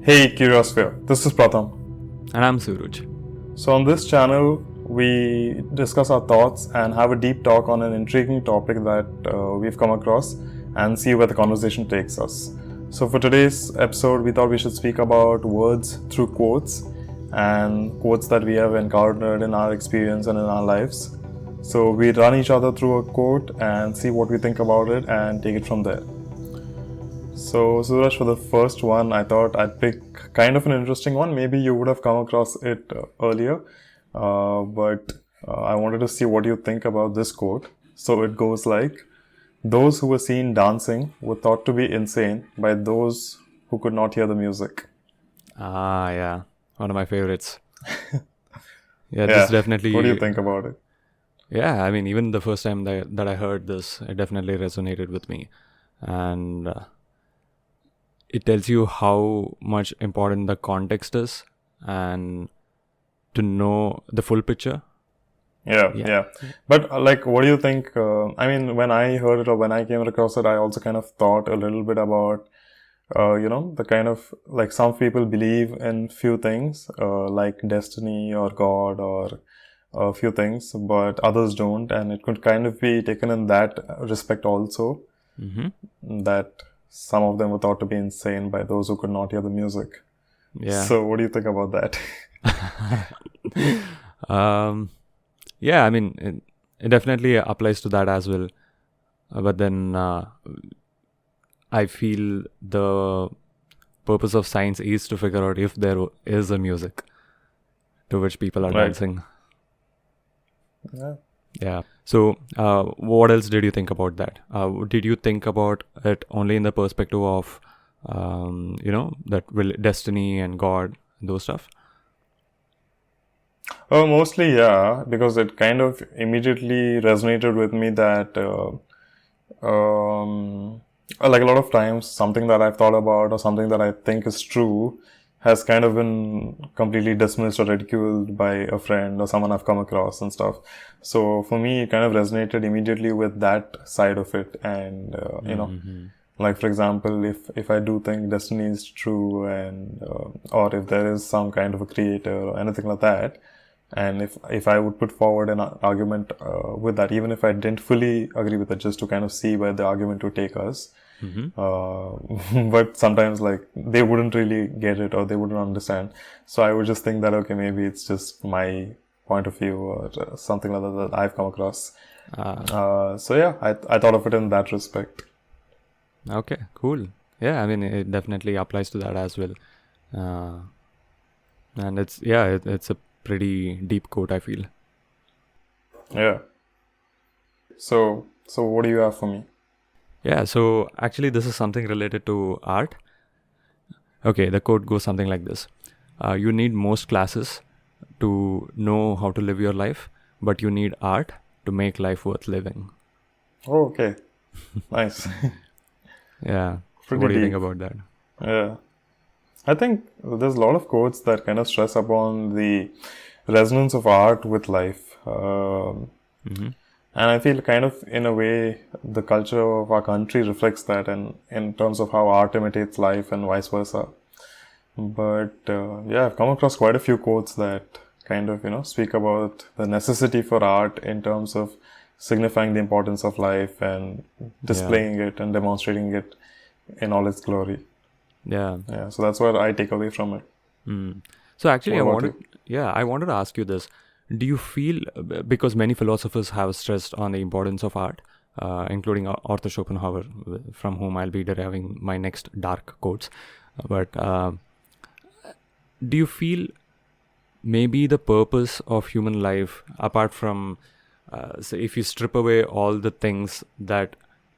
Hey Curiosphere, this is Pratham. And I'm Suraj. So on this channel, we discuss our thoughts and have a deep talk on an intriguing topic that we've come across and see where the conversation takes us. So for today's episode, we thought we should speak about words through quotes and quotes that we have encountered in our experience and in our lives. So we run each other through a quote and see what we think about it and take it from there. So, Suraj, for the first one, I thought I'd pick kind of an interesting one. Maybe you would have come across it earlier, but I wanted to see what you think about this quote. So it goes like, "Those who were seen dancing were thought to be insane by those who could not hear the music." Yeah. One of my favorites. Yeah, Yeah, this definitely. what do you think about it? Yeah, I mean, even the first time that I heard this, it definitely resonated with me. And it tells you how much important the context is and to know the full picture. Yeah. But like, what do you think? I mean, when I heard it or when I came across it, I also kind of thought a little bit about, the kind of like some people believe in few things, like destiny or God or a few things, but others don't. And it could kind of be taken in that respect also, that some of them were thought to be insane by those who could not hear the music. Yeah. So what do you think about that? Yeah, I mean, it definitely applies to that as well. But then I feel the purpose of science is to figure out if there is a music to which people are Right. dancing. Yeah. Yeah. So, what else did you think about that? Did you think about it only in the perspective of, destiny and God, those stuff? Oh, mostly, yeah, because it kind of immediately resonated with me that, like a lot of times, something that I've thought about or something that I think is true has kind of been completely dismissed or ridiculed by a friend or someone I've come across and stuff. So for me, it kind of resonated immediately with that side of it. And, like for example, if I do think destiny is true and, or if there is some kind of a creator or anything like that, and if I would put forward an argument with that, even if I didn't fully agree with it, just to kind of see where the argument would take us, but sometimes like they wouldn't really get it or they wouldn't understand. So I would just think that, okay, maybe it's just my point of view or something like that I've come across. So yeah, I thought of it in that respect. Okay, cool. Yeah, I mean, it definitely applies to that as well. And it's a pretty deep quote, I feel. Yeah. So what do you have for me? Yeah, so actually, this is something related to art. Okay, the quote goes something like this: You need most classes to know how to live your life, but you need art to make life worth living. Oh, okay. Nice. Yeah. Pretty What do you deep. think about that? Yeah. I think there's a lot of quotes that kind of stress upon the resonance of art with life. And I feel kind of in a way the culture of our country reflects that in terms of how art imitates life and vice versa. But yeah, I've come across quite a few quotes that kind of, speak about the necessity for art in terms of signifying the importance of life and displaying it and demonstrating it in all its glory. Yeah. Yeah, so that's what I take away from it. So actually, What about I wanted to ask you this. Do you feel, because many philosophers have stressed on the importance of art, including Arthur Schopenhauer, from whom I'll be deriving my next dark quotes, but do you feel maybe the purpose of human life, apart from, say, if you strip away all the things that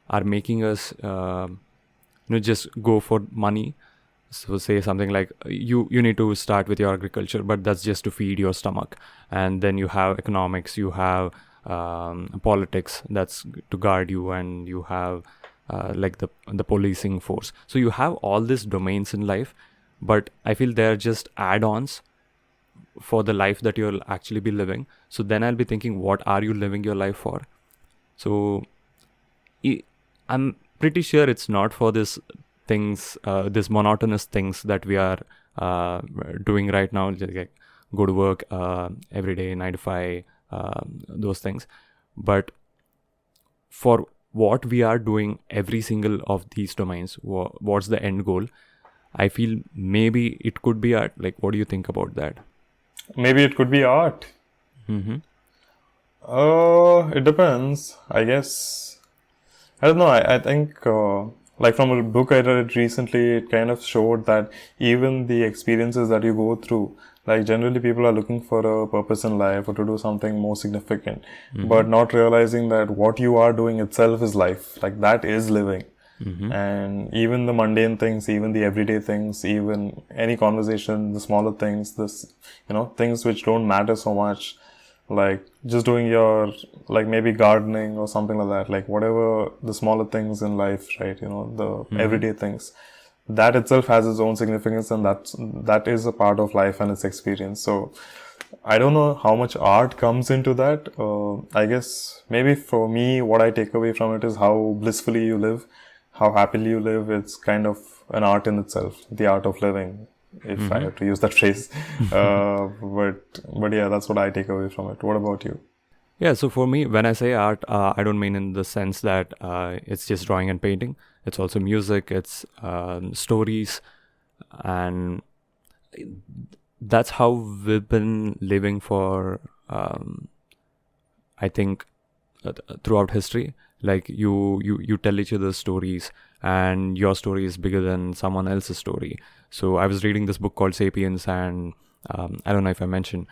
are making us, just go for money? So say something like you need to start with your agriculture, but that's just to feed your stomach. And then you have economics, you have politics, that's to guard you, and you have like the policing force. So you have all these domains in life, but I feel they're just add-ons for the life that you'll actually be living. So then I'll be thinking, what are you living your life for? So I'm pretty sure it's not for this things, this monotonous things that we are doing right now, just like go to work every day, 9 to 5, those things. But for what we are doing every single of these domains, what's the end goal? I feel maybe it could be art. Like, what do you think about that? Maybe it could be art. Mm-hmm. It depends, I guess. I don't know. I think, like from a book I read recently, it kind of showed that even the experiences that you go through, like generally people are looking for a purpose in life or to do something more significant, but not realizing that what you are doing itself is life. Like that is living. And even the mundane things, even the everyday things, even any conversation, the smaller things, things which don't matter so much, like just doing your, like maybe gardening or something like that, like whatever the smaller things in life, right? The everyday things, that itself has its own significance, and that is a part of life and its experience. So I don't know how much art comes into that. I guess maybe for me, what I take away from it is how blissfully you live, how happily you live. It's kind of an art in itself, the art of living, if I have to use that phrase. But yeah, that's what I take away from it. What about you? Yeah, so for me, when I say art, I don't mean in the sense that it's just drawing and painting. It's also music, it's stories, and that's how we've been living for, I think, throughout history. Like you tell each other stories, and your story is bigger than someone else's story. So I was reading this book called Sapiens, and I don't know if I mentioned.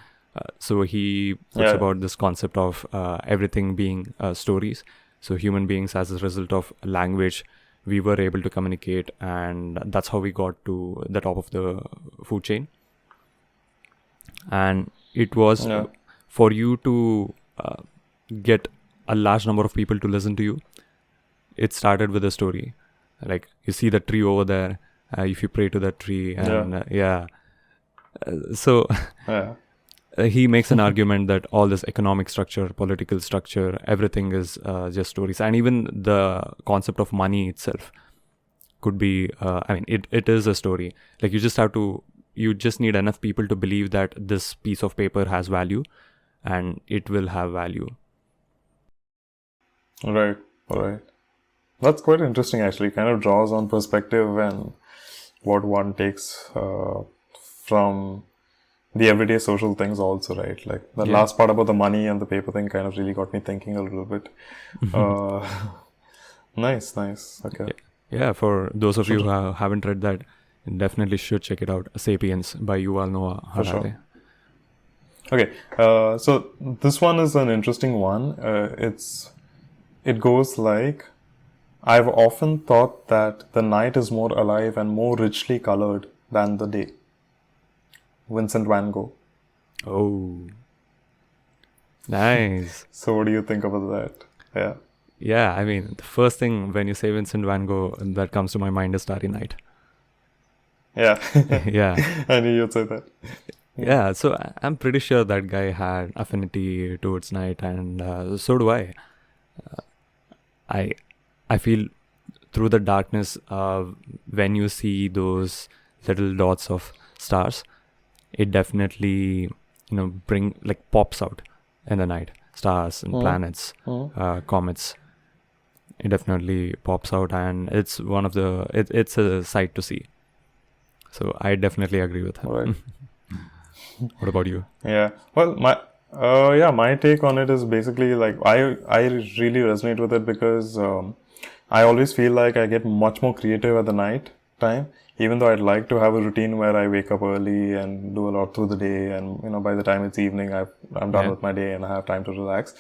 So he talks about this concept of everything being stories. So human beings, as a result of language, we were able to communicate, and that's how we got to the top of the food chain. And it was for you to get a large number of people to listen to you. It started with a story. Like, you see the tree over there, if you pray to that tree, and so he makes an argument that all this economic structure, political structure, everything is just stories. And even the concept of money itself could be, it is a story. Like, you just need enough people to believe that this piece of paper has value, and it will have value. Right. That's quite interesting, actually. Kind of draws on perspective and what one takes from the everyday social things also, right? Like the last part about the money and the paper thing kind of really got me thinking a little bit. Nice. Okay. Yeah, for those of you who haven't read that, definitely should check it out. Sapiens by Yuval Noah Harari. For sure. Okay, so this one is an interesting one. It goes like, I've often thought that the night is more alive and more richly colored than the day. Vincent van Gogh. Oh, nice. So what do you think about that? Yeah. Yeah, I mean, the first thing when you say Vincent van Gogh that comes to my mind is Starry Night. Yeah. Yeah. I knew you'd say that. Yeah, so I'm pretty sure that guy had affinity towards night, and so do I. I feel through the darkness, when you see those little dots of stars, it definitely pops out in the night. Stars and planets, comets. It definitely pops out, and it's one of the it's a sight to see. So I definitely agree with him. Right. What about you? Yeah. Well, my take on it is basically like I really resonate with it because I always feel like I get much more creative at the night time, even though I'd like to have a routine where I wake up early and do a lot through the day, and by the time it's evening, I'm done with my day and I have time to relax.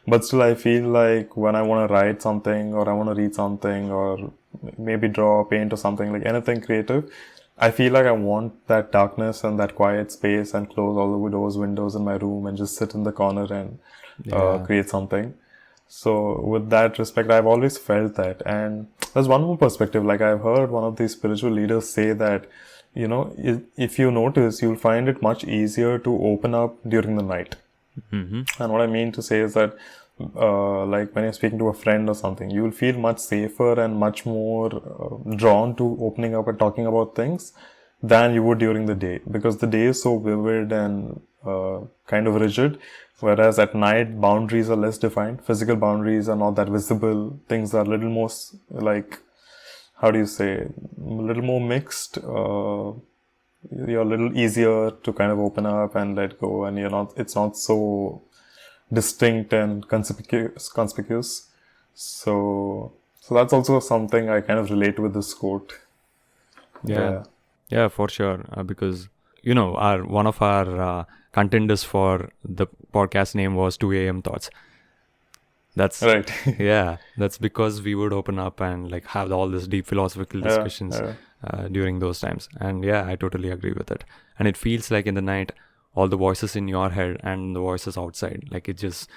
But still, I feel like when I want to write something or I want to read something or maybe draw or paint or something, like anything creative, I feel like I want that darkness and that quiet space and close all the doors, windows in my room and just sit in the corner and create something. So with that respect, I've always felt that. And there's one more perspective. Like I've heard one of these spiritual leaders say that, if you notice, you'll find it much easier to open up during the night. Mm-hmm. And what I mean to say is that like when you're speaking to a friend or something, you'll feel much safer and much more drawn to opening up and talking about things than you would during the day, because the day is so vivid and kind of rigid, whereas at night boundaries are less defined, physical boundaries are not that visible, things are a little more like, how do you say, a little more mixed. You're a little easier to kind of open up and let go, and it's not so distinct and conspicuous. So that's also something I kind of relate with this quote. Yeah, for sure. Because our one of our contenders for the podcast name was 2 a.m. Thoughts. That's Right. Yeah, that's because we would open up and like have all this deep philosophical discussions during those times. And yeah, I totally agree with it. And it feels like in the night, all the voices in your head and the voices outside, like it just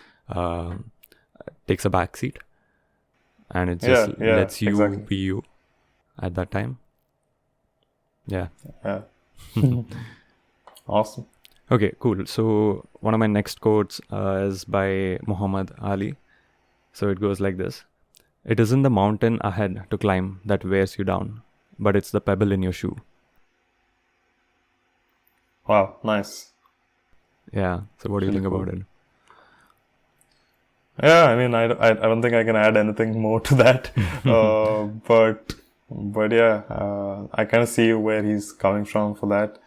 takes a back seat, and it just lets you exactly. be you at that time. Yeah. Awesome. Okay, cool. So one of my next quotes is by Muhammad Ali. So it goes like this: "It isn't the mountain ahead to climb that wears you down, but it's the pebble in your shoe." Wow, nice. Yeah. So what do you think about it? Yeah, I mean, I don't think I can add anything more to that. But yeah, I kind of see where he's coming from for that.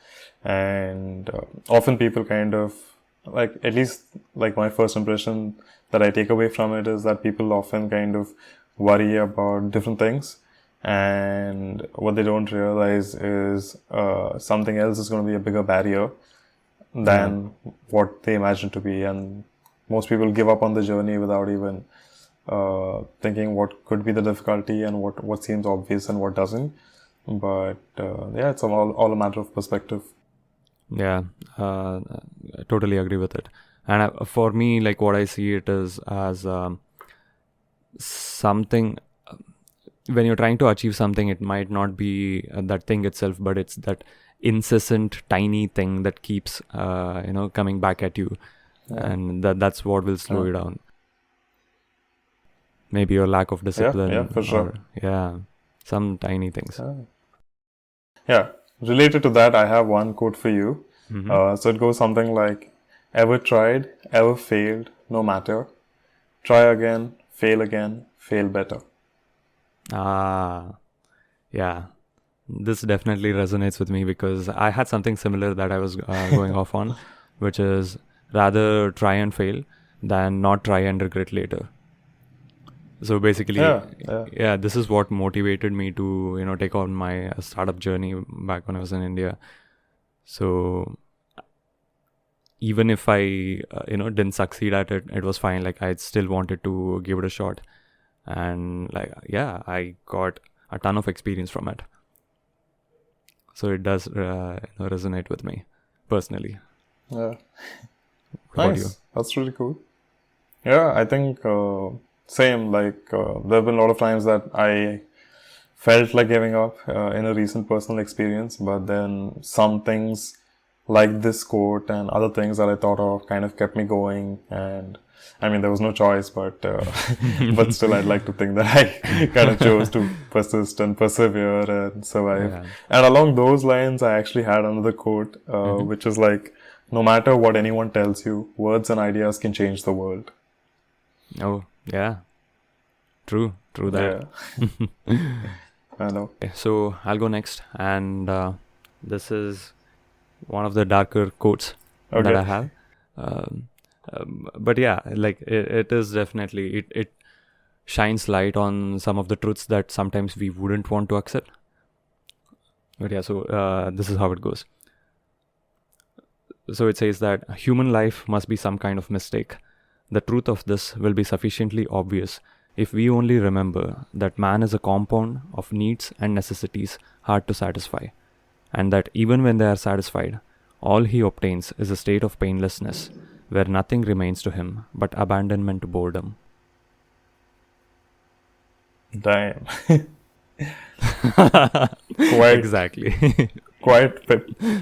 And often people kind of, like, at least like my first impression that I take away from it is that people often kind of worry about different things, and what they don't realize is something else is going to be a bigger barrier than what they imagine to be. And most people give up on the journey without even thinking what could be the difficulty and what seems obvious and what doesn't. But yeah, it's all a matter of perspective. Yeah, I totally agree with it. And for me, like what I see it is as something, when you're trying to achieve something, it might not be that thing itself, but it's that incessant tiny thing that keeps coming back at you. And that's what will slow you down. Maybe your lack of discipline. Yeah, for sure. Some tiny things. Yeah, related to that, I have one quote for you. So it goes something like, "Ever tried, ever failed, no matter. Try again, fail better." Yeah. This definitely resonates with me because I had something similar that I was going off on, which is rather try and fail than not try and regret later. So basically, this is what motivated me to, take on my startup journey back when I was in India. So even if I, didn't succeed at it, it was fine. Like I still wanted to give it a shot. And like, yeah, I got a ton of experience from it. So it does resonate with me personally. Yeah. Nice. That's really cool. Yeah, I think same. Like there have been a lot of times that I felt like giving up in a recent personal experience, but then some things like this quote and other things that I thought of kind of kept me going. And I mean, there was no choice, but but still, I'd like to think that I kind of chose to persist and persevere and survive. Yeah. And along those lines, I actually had another quote, which is like, "No matter what anyone tells you, words and ideas can change the world." Oh, yeah. True that. Yeah. I know. Okay, so I'll go next, and this is one of the darker quotes that I have. But yeah, like it is definitely, it shines light on some of the truths that sometimes we wouldn't want to accept. But yeah, so this is how it goes. So it says that human life must be some kind of mistake. The truth of this will be sufficiently obvious if we only remember that man is a compound of needs and necessities hard to satisfy, and that even when they are satisfied, all he obtains is a state of painlessness, where nothing remains to him but abandonment to boredom. Damn. Exactly. Quite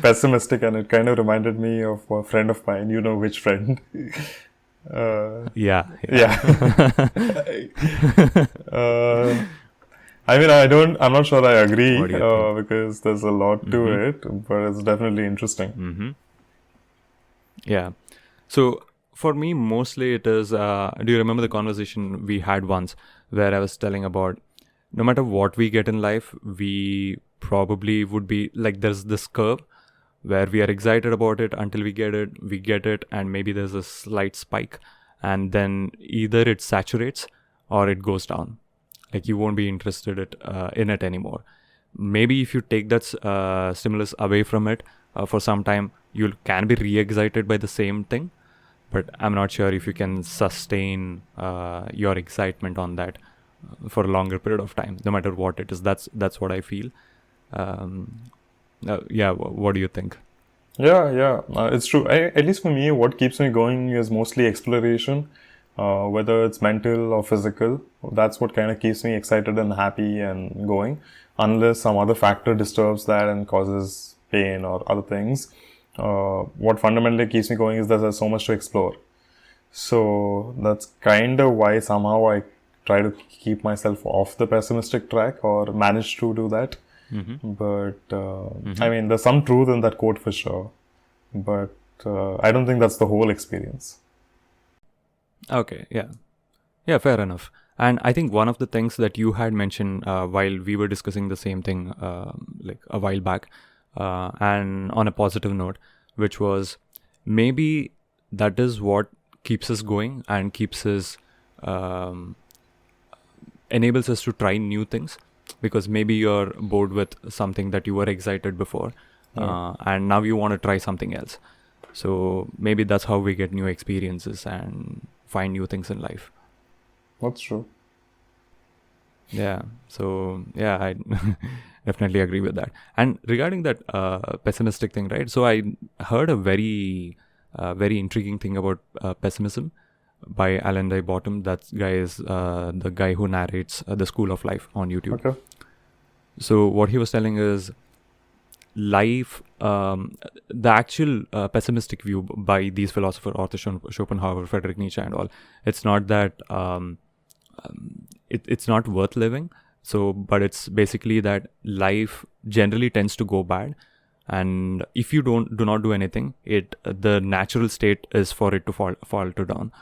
pessimistic, and it kind of reminded me of a friend of mine. You know which friend? Yeah. Yeah. uh, I mean, I'm not sure I agree What do you think? because there's a lot to it, but it's definitely interesting. Yeah. So for me, mostly it is. Do you remember the conversation we had once where I was telling about no matter what we get in life, we probably would be like there's this curve where we are excited about it until we get it, and maybe there's a slight spike, and then either it saturates or it goes down. Like you won't be interested in it anymore. Maybe if you take that stimulus away from it for some time, you can be re-excited by the same thing, but I'm not sure if you can sustain your excitement on that for a longer period of time, no matter what it is. That's what I feel. Um, yeah, what do you think? Yeah, it's true. At least for me, what keeps me going is mostly exploration, whether it's mental or physical. That's what kind of keeps me excited and happy and going, unless some other factor disturbs that and causes pain or other things. What fundamentally keeps me going is that there's so much to explore. So that's kind of why somehow I try to keep myself off the pessimistic track or manage to do that. But I mean, there's some truth in that quote for sure. But I don't think that's the whole experience. Okay, yeah, fair enough. And I think one of the things that you had mentioned while we were discussing the same thing like a while back, and on a positive note, which was maybe that is what keeps us going and keeps us um, enables us to try new things, because maybe you're bored with something that you were excited before, and now you want to try something else. So maybe that's how we get new experiences and find new things in life. That's true. Yeah. So yeah, I definitely agree with that. And regarding that pessimistic thing, right? So I heard a very intriguing thing about pessimism by Alan Day Bottom. That guy is the guy who narrates the School of Life on YouTube. Okay. So what he was telling is life, the actual pessimistic view by these philosophers, Arthur Schopenhauer, Friedrich Nietzsche, and all. It's not that it's not worth living. So, but it's basically that life generally tends to go bad, and if you do not do anything, the natural state is for it to fall to down.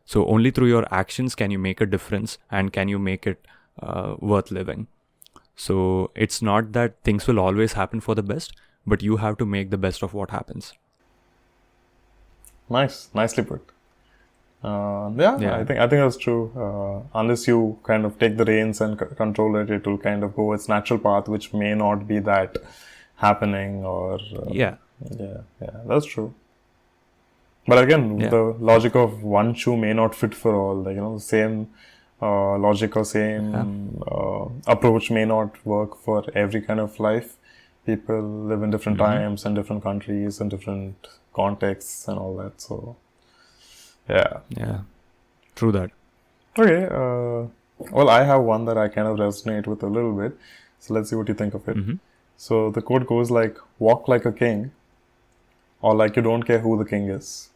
So only through your actions can you make a difference and can you make it worth living. So it's not that things will always happen for the best, but you have to make the best of what happens. Nicely put. I think that's true. Unless you kind of take the reins and control it, it will kind of go its natural path, which may not be that happening. Or yeah, that's true. But again, the logic of one shoe may not fit for all. Like, the same logic or same approach may not work for every kind of life. People live in different times and different countries and different contexts and all that. So, yeah, true that. Okay. Well, I have one that I kind of resonate with a little bit. So let's see what you think of it. So the quote goes like, "Walk like a king, or like you don't care who the king is."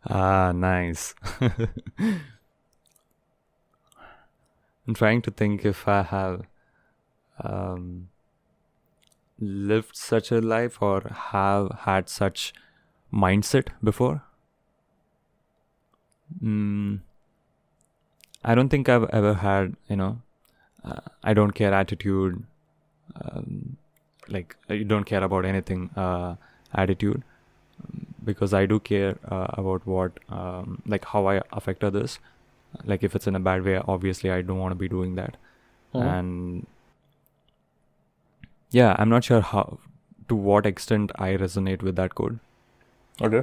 Nice. I'm trying to think if I have lived such a life or have had such mindset before. I don't think I've ever had, I don't care attitude, like you don't care about anything attitude, because I do care about what, like how I affect others. Like if it's in a bad way, obviously I don't want to be doing that. And yeah, I'm not sure to what extent I resonate with that code. Okay.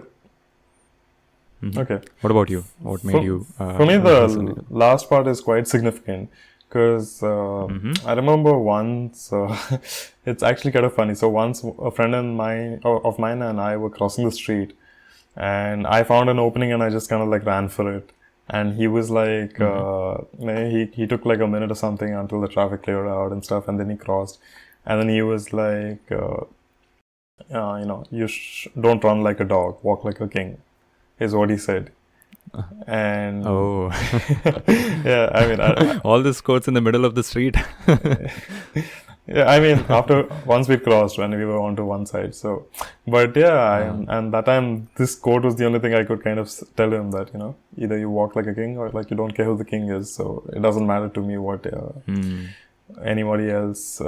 Okay. What about you? What made you? For me, the last part is quite significant because I remember once. It's actually kind of funny. So once a friend of mine and I were crossing the street, and I found an opening and I just kind of like ran for it. And he was like, he took like a minute or something until the traffic cleared out and stuff, and then he crossed. And then he was like, You don't run like a dog, walk like a king, is what he said. And Oh, yeah, I mean, all these quotes in the middle of the street. yeah, I mean, after once we crossed when we were onto one side. So, but yeah, and that time this quote was the only thing I could kind of tell him that either you walk like a king or like you don't care who the king is. So it doesn't matter to me what anybody else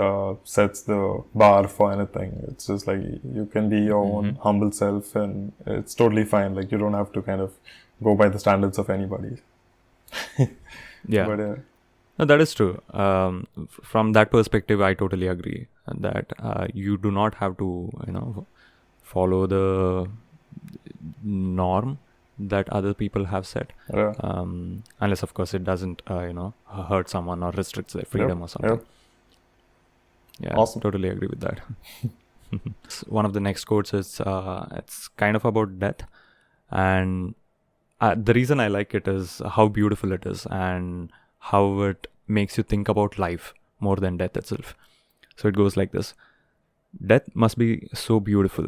sets the bar for anything. It's just like you can be your own humble self, and it's totally fine. Like you don't have to kind of go by the standards of anybody. Yeah. But No, that is true. From that perspective, I totally agree that you do not have to, follow the norm that other people have set, yeah, unless, of course, it doesn't, hurt someone or restricts their freedom or something. Yep. Yeah, Awesome. totally agree with that. One of the next quotes is it's kind of about death, and the reason I like it is how beautiful it is and how it makes you think about life more than death itself. So it goes like this: Death must be so beautiful,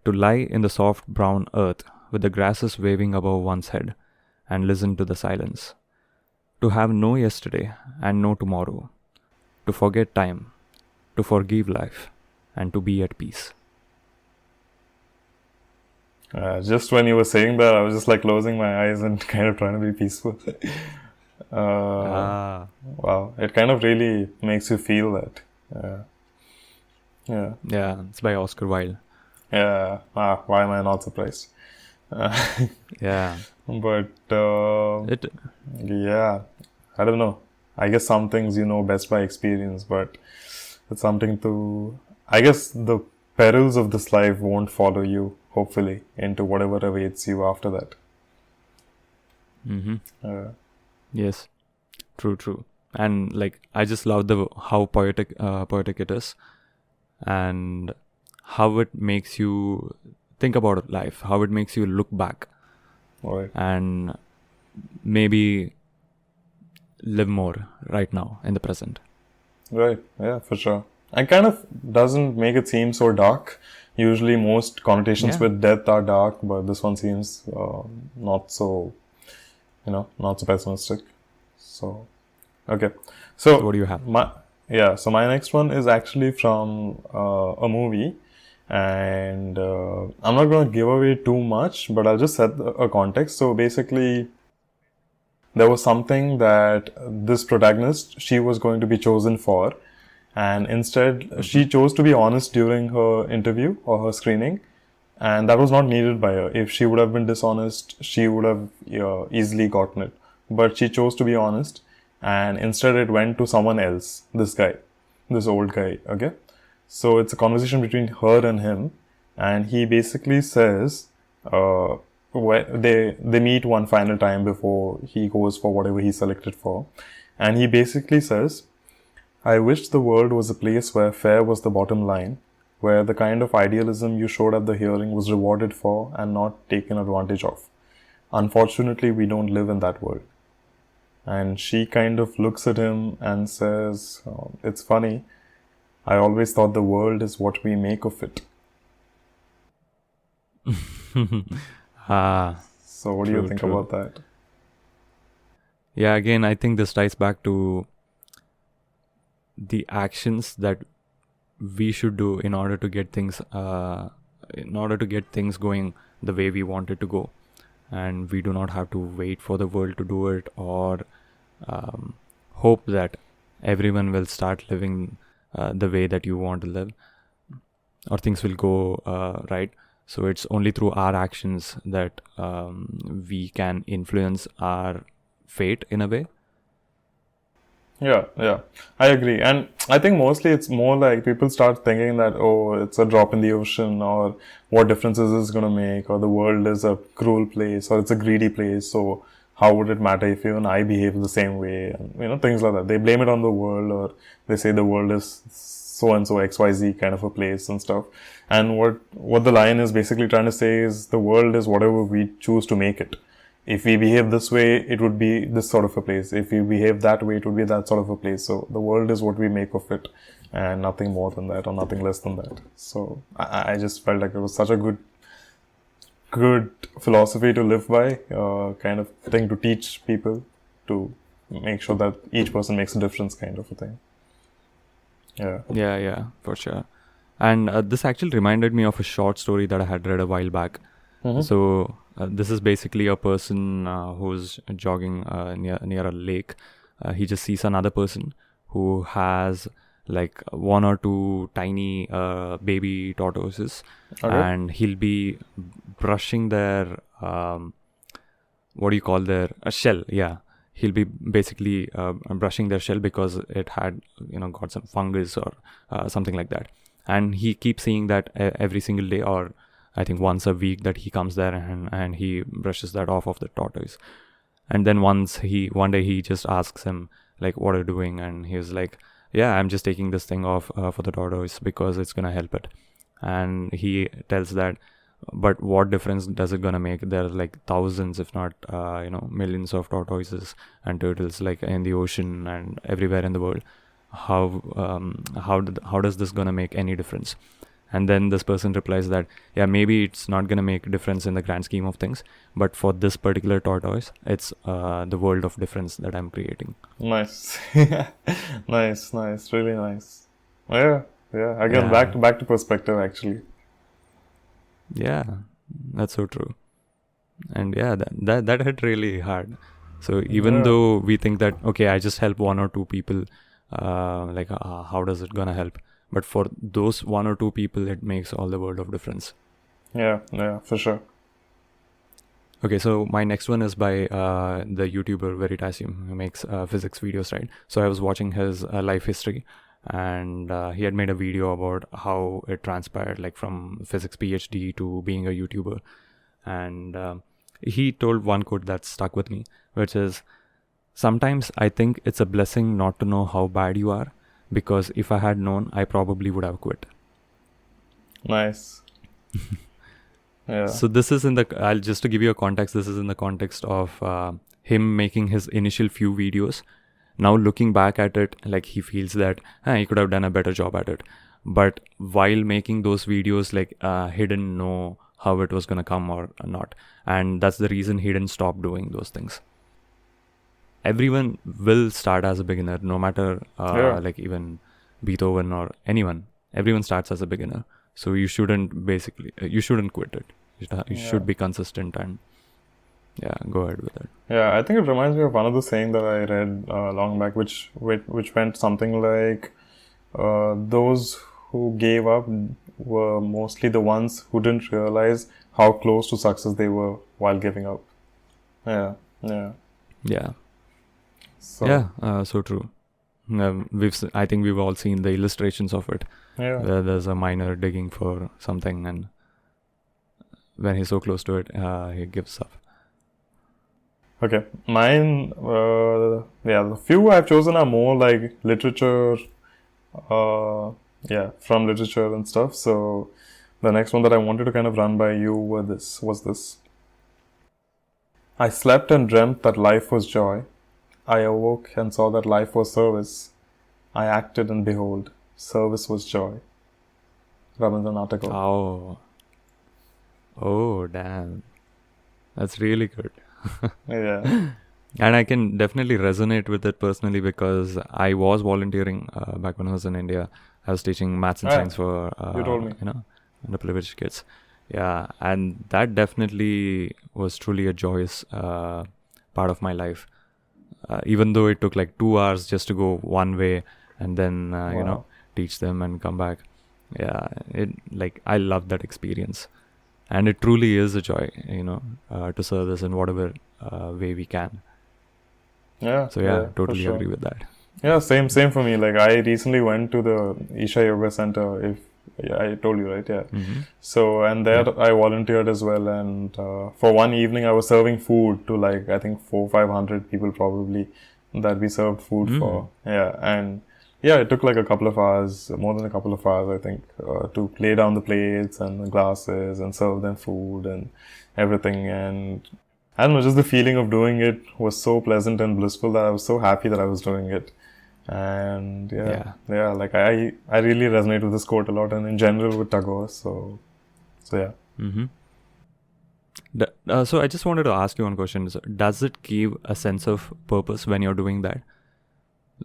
to lie in the soft brown earth with the grasses waving above one's head and listen to the silence. To have no yesterday and no tomorrow. To forget time, to forgive life, and to be at peace. Just when you were saying that, I was just like closing my eyes and kind of trying to be peaceful. Wow, it kind of really makes you feel that. Yeah. Yeah, it's by Oscar Wilde. Yeah. Why am I not surprised? Yeah. But It yeah, I don't know. I guess some things you know best by experience, but it's something to. I guess the perils of this life won't follow you, hopefully, into whatever awaits you after that. Yes, true. And like I just love how poetic it is, and how it makes you think about life, how it makes you look back, Right. and maybe live more right now in the present. Right. Yeah, for sure. And kind of doesn't make it seem so dark. Usually, most connotations Yeah. with death are dark, but this one seems not so, not so pessimistic. So, okay. So, What do you have? So my next one is actually from a movie, and I'm not going to give away too much, but I'll just set a context. So basically, there was something that this protagonist, she was going to be chosen for, and instead she chose to be honest during her interview or her screening, and that was not needed by her. If she would have been dishonest, she would have easily gotten it, but she chose to be honest, and instead it went to someone else, this old guy. Okay, so it's a conversation between her and him, and he basically says when they meet one final time before he goes for whatever he's selected for, and he basically says, I wish the world was a place where fair was the bottom line, where the kind of idealism you showed at the hearing was rewarded for and not taken advantage of. Unfortunately, we don't live in that world. And she kind of looks at him and says, it's funny, I always thought the world is what we make of it. So what do you think about that? Yeah, again, I think this ties back to the actions that we should do in order to get things going the way we want it to go, and we do not have to wait for the world to do it, or hope that everyone will start living the way that you want to live, or things will go right. So it's only through our actions that we can influence our fate in a way. Yeah, I agree. And I think mostly it's more like people start thinking that, oh, it's a drop in the ocean, or what difference is this going to make, or the world is a cruel place, or it's a greedy place, so how would it matter if even I behave the same way, and things like that. They blame it on the world, or they say the world is so and so XYZ kind of a place and stuff. And what the line is basically trying to say is the world is whatever we choose to make it. if we behave this way, it would be this sort of a place. If we behave that way, it would be that sort of a place. So the world is what we make of it, and nothing more than that or nothing less than that. So I just felt like it was such a good philosophy to live by, kind of thing to teach people, to make sure that each person makes a difference, kind of a thing. Yeah, for sure. And this actually reminded me of a short story that I had read a while back. Mm-hmm. So this is basically a person who's jogging near a lake. He just sees another person who has like one or two tiny baby tortoises, and he'll be brushing their what do you call their shell? Yeah, he'll be basically brushing their shell because it had got some fungus or something like that. And he keeps seeing that every single day, or I think once a week, that he comes there and he brushes that off of the tortoise. And then one day he just asks him like, what are you doing? And he was like, yeah, I'm just taking this thing off for the tortoise because it's gonna help it. And he tells that, but what difference does it gonna make? There are like thousands, if not millions of tortoises and turtles like in the ocean and everywhere in the world. How does this gonna make any difference? And then this person replies that, yeah, maybe it's not gonna make a difference in the grand scheme of things, but for this particular tortoise, it's the world of difference that I'm creating. Nice. Nice, really nice. Yeah. Again, back to perspective, actually. Yeah, that's so true. And yeah, that hit really hard. So even though we think that, okay, I just help one or two people, how does it gonna help? But for those one or two people, it makes all the world of difference. Yeah, for sure. Okay, so my next one is by the YouTuber Veritasium, who makes physics videos, right? So I was watching his life history, and he had made a video about how it transpired, like from physics PhD to being a YouTuber. And he told one quote that stuck with me, which is, sometimes I think it's a blessing not to know how bad you are, because if I had known, I probably would have quit. Nice. Yeah. So this is just to give you a context, this is in the context of him making his initial few videos. Now looking back at it, like he feels that he could have done a better job at it. But while making those videos, like he didn't know how it was going to come or not. And that's the reason he didn't stop doing those things. Everyone will start as a beginner, no matter like even Beethoven or anyone. Everyone starts as a beginner. So you shouldn't quit it. You should be consistent and go ahead with it. Yeah, I think it reminds me of another saying that I read long back, which went something like, those who gave up were mostly the ones who didn't realize how close to success they were while giving up. Yeah. So true. I think we've all seen the illustrations of it. Yeah. Where there's a miner digging for something, and when he's so close to it, he gives up. Okay, mine. The few I've chosen are more like literature. From literature and stuff. So the next one that I wanted to kind of run by you was this. I slept and dreamt that life was joy. I awoke and saw that life was service. I acted and behold, service was joy. Rabindranath Tagore. Oh, damn. That's really good. Yeah. And I can definitely resonate with it personally, because I was volunteering back when I was in India. I was teaching maths and science for you told me. underprivileged kids. Yeah, and that definitely was truly a joyous part of my life. Even though it took like 2 hours just to go one way and then teach them and come back. Yeah, I love that experience, and it truly is a joy, to serve this in whatever way we can. Yeah. So totally agree with that. Yeah, same for me. Like I recently went to the Isha Yoga Center. I told you, right? Yeah. Mm-hmm. So and there I volunteered as well, and for one evening I was serving food to like I think 400-500 people probably that we served food for. Yeah, and it took like a couple of hours, more than a couple of hours I think, to lay down the plates and the glasses and serve them food and everything. And I don't know, just the feeling of doing it was so pleasant and blissful that I was so happy that I was doing it. And like I really resonate with this quote a lot, and in general with Tagore. So yeah. Mm-hmm. So I just wanted to ask you one question. So does it give a sense of purpose when you're doing that?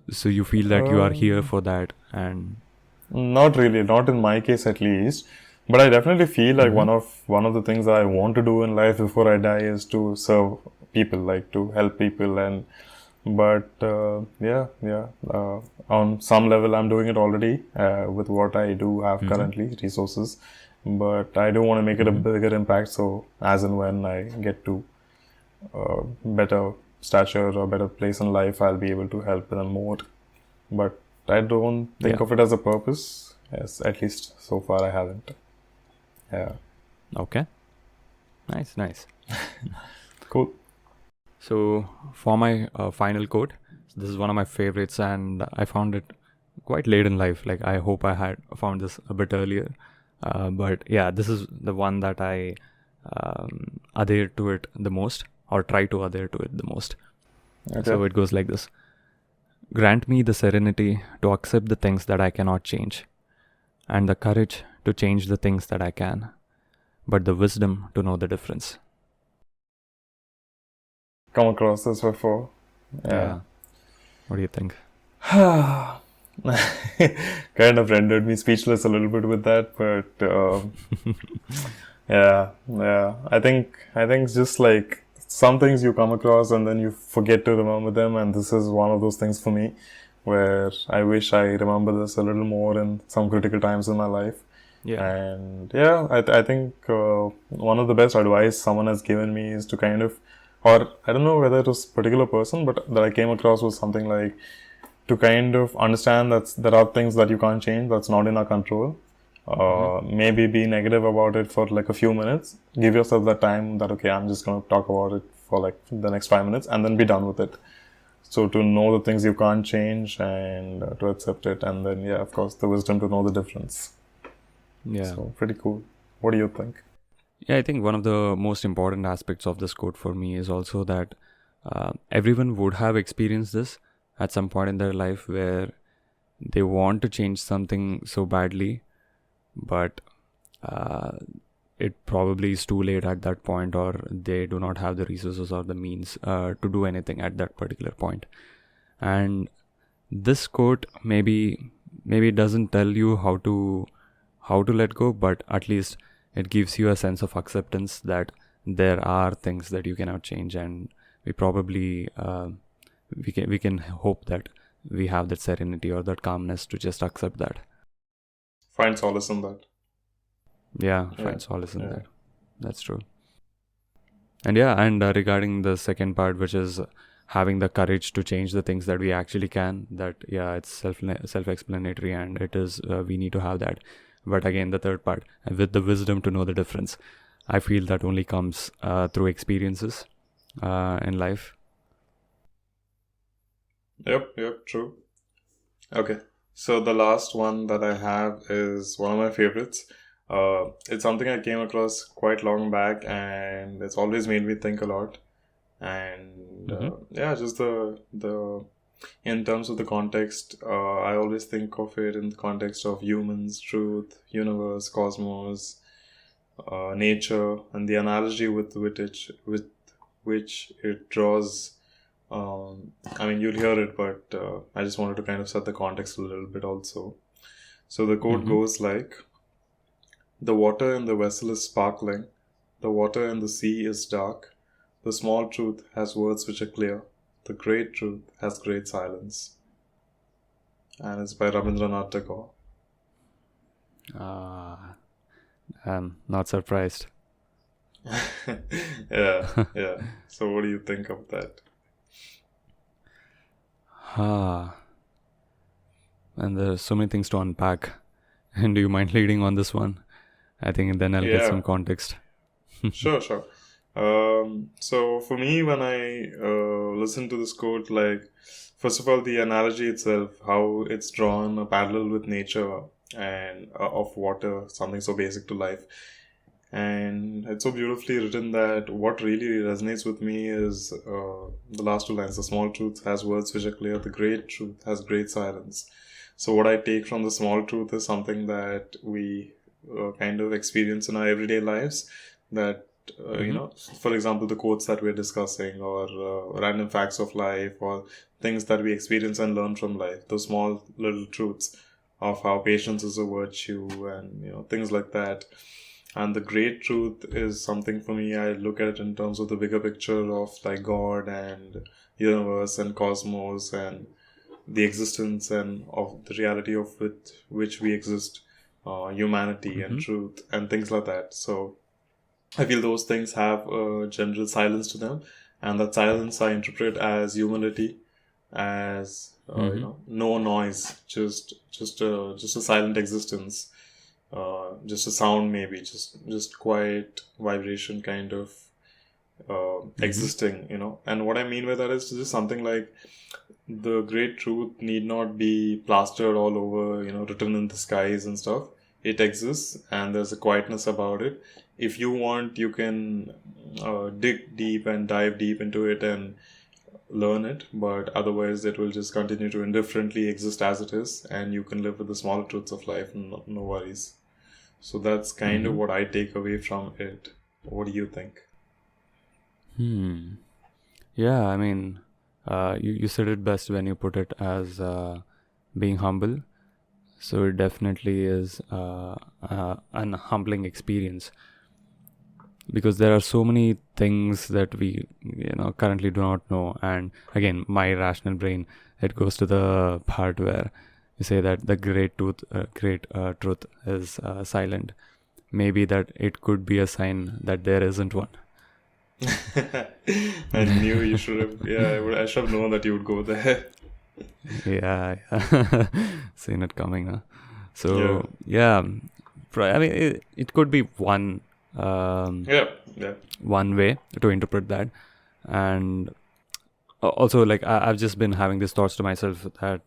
So you feel that you are here for that, and not really, not in my case at least. But I definitely feel like one of the things that I want to do in life before I die is to serve people, like to help people. And but on some level I'm doing it already with what I do have currently, resources. But I do want to make it a bigger impact. So as and when I get to better stature or better place in life, I'll be able to help them more. But I don't think of it as a purpose. Yes, at least so far I haven't. Yeah. Okay. Nice. Cool. So for my final quote, this is one of my favorites, and I found it quite late in life. Like, I hope I had found this a bit earlier. But yeah, this is the one that I adhere to it the most, or try to adhere to it the most. Okay. So it goes like this. Grant me the serenity to accept the things that I cannot change, and the courage to change the things that I can, but the wisdom to know the difference. Come across this before. Yeah. What do you think? Kind of rendered me speechless a little bit with that, but I think it's just like some things you come across and then you forget to remember them, and this is one of those things for me where I wish I remember this a little more in some critical times in my life. And I think one of the best advice someone has given me is to kind of, or I don't know whether it was a particular person, but that I came across was something like to kind of understand that there are things that you can't change, that's not in our control. Maybe be negative about it for like a few minutes. Give yourself that time that, okay, I'm just going to talk about it for like the next 5 minutes and then be done with it. So to know the things you can't change and to accept it. And then, of course, the wisdom to know the difference. Yeah. So pretty cool. What do you think? Yeah, I think one of the most important aspects of this quote for me is also that everyone would have experienced this at some point in their life where they want to change something so badly, but it probably is too late at that point, or they do not have the resources or the means to do anything at that particular point. And this quote maybe it doesn't tell you how to let go, but at least it gives you a sense of acceptance that there are things that you cannot change, and we probably we can hope that we have that serenity or that calmness to just accept that. Find solace in that. Find solace in that. That's true. And regarding the second part, which is having the courage to change the things that we actually can, that it's self-explanatory, and it is we need to have that. But again, the third part, with the wisdom to know the difference, I feel that only comes through experiences in life. Yep, true. Okay, so the last one that I have is one of my favorites. It's something I came across quite long back, and it's always made me think a lot. And just the in terms of the context, I always think of it in the context of humans, truth, universe, cosmos, nature, and the analogy with which it draws. I mean, you'll hear it, but I just wanted to kind of set the context a little bit also. So the quote goes like, "The water in the vessel is sparkling, the water in the sea is dark, the small truth has words which are clear, the great truth has great silence." And it's by Rabindranath Tagore. I'm not surprised. Yeah. So what do you think of that? And there's so many things to unpack. And do you mind leading on this one? I think then I'll get some context. Sure. So for me, when I listen to this quote, like, first of all, the analogy itself, how it's drawn a parallel with nature and of water, something so basic to life. And it's so beautifully written that what really resonates with me is the last two lines. The small truth has words which are clear. The great truth has great silence. So what I take from the small truth is something that we kind of experience in our everyday lives. That, for example, the quotes that we're discussing, or random facts of life, or things that we experience and learn from life. Those small little truths of how patience is a virtue, and things like that. And the great truth is something for me, I look at it in terms of the bigger picture of like God and universe and cosmos and the existence and of the reality of which we exist, humanity and truth and things like that. So I feel those things have a general silence to them, and that silence I interpret as humility, as no noise, just a silent existence. Just a sound, maybe just quiet vibration kind of existing, and what I mean by that is just something like the great truth need not be plastered all over, written in the skies and stuff. It exists, and there's a quietness about it. If you want, you can dig deep and dive deep into it and learn it, but otherwise it will just continue to indifferently exist as it is, and you can live with the smaller truths of life and no worries. So that's kind of what I take away from it. What do you think? Yeah, I mean, you said it best when you put it as being humble. So it definitely is an humbling experience, because there are so many things that we currently do not know. And again, my rational brain, it goes to the part where you say that the great truth is silent. Maybe that it could be a sign that there isn't one. I knew you should have. Yeah, I should have known that you would go there. Yeah. Seen it coming, huh? So yeah, I mean, it could be one. One way to interpret that. And also, like, I've just been having these thoughts to myself that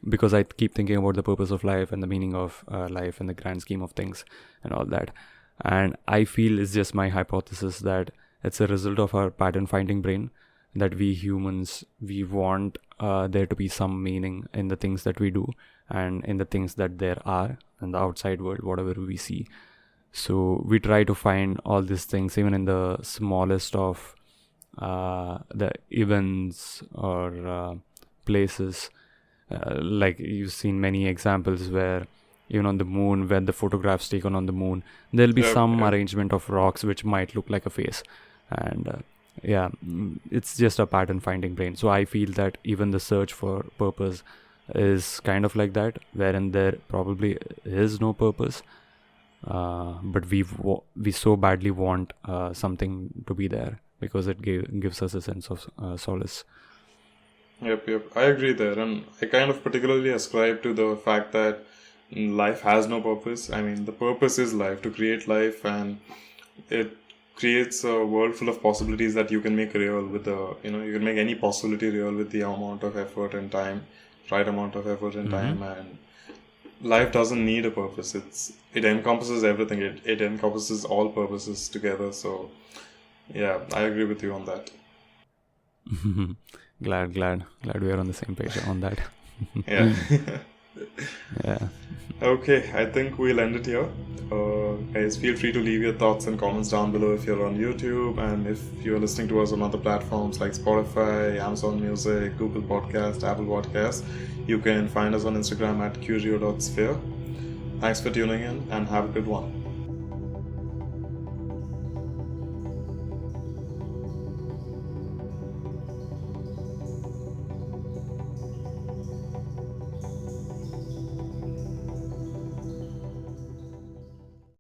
because I keep thinking about the purpose of life and the meaning of life and the grand scheme of things and all that. And I feel it's just my hypothesis that it's a result of our pattern finding brain, that we humans, we want there to be some meaning in the things that we do and in the things that there are in the outside world, whatever we see. So we try to find all these things even in the smallest of the events or places. Like you've seen many examples where even on the moon, when the photographs taken on the moon, there'll be some arrangement of rocks which might look like a face. And it's just a pattern finding brain. So I feel that even the search for purpose is kind of like that, wherein there probably is no purpose, but we so badly want something to be there because it gives us a sense of solace. Yep. I agree there, and I kind of particularly ascribe to the fact that life has no purpose. I mean, the purpose is life, to create life, and it creates a world full of possibilities that you can make real with you can make any possibility real with the amount of effort and time, right amount of effort and time, and life doesn't need a purpose. It encompasses everything. It encompasses all purposes together. So yeah, I agree with you on that. Glad we are on the same page on that. Yeah. Yeah. Okay, I think we'll end it here. Guys, feel free to leave your thoughts and comments down below if you're on YouTube, and if you're listening to us on other platforms like Spotify, Amazon Music, Google Podcast, Apple Podcast. You can find us on Instagram at curio.sphere. Thanks for tuning in, and have a good one.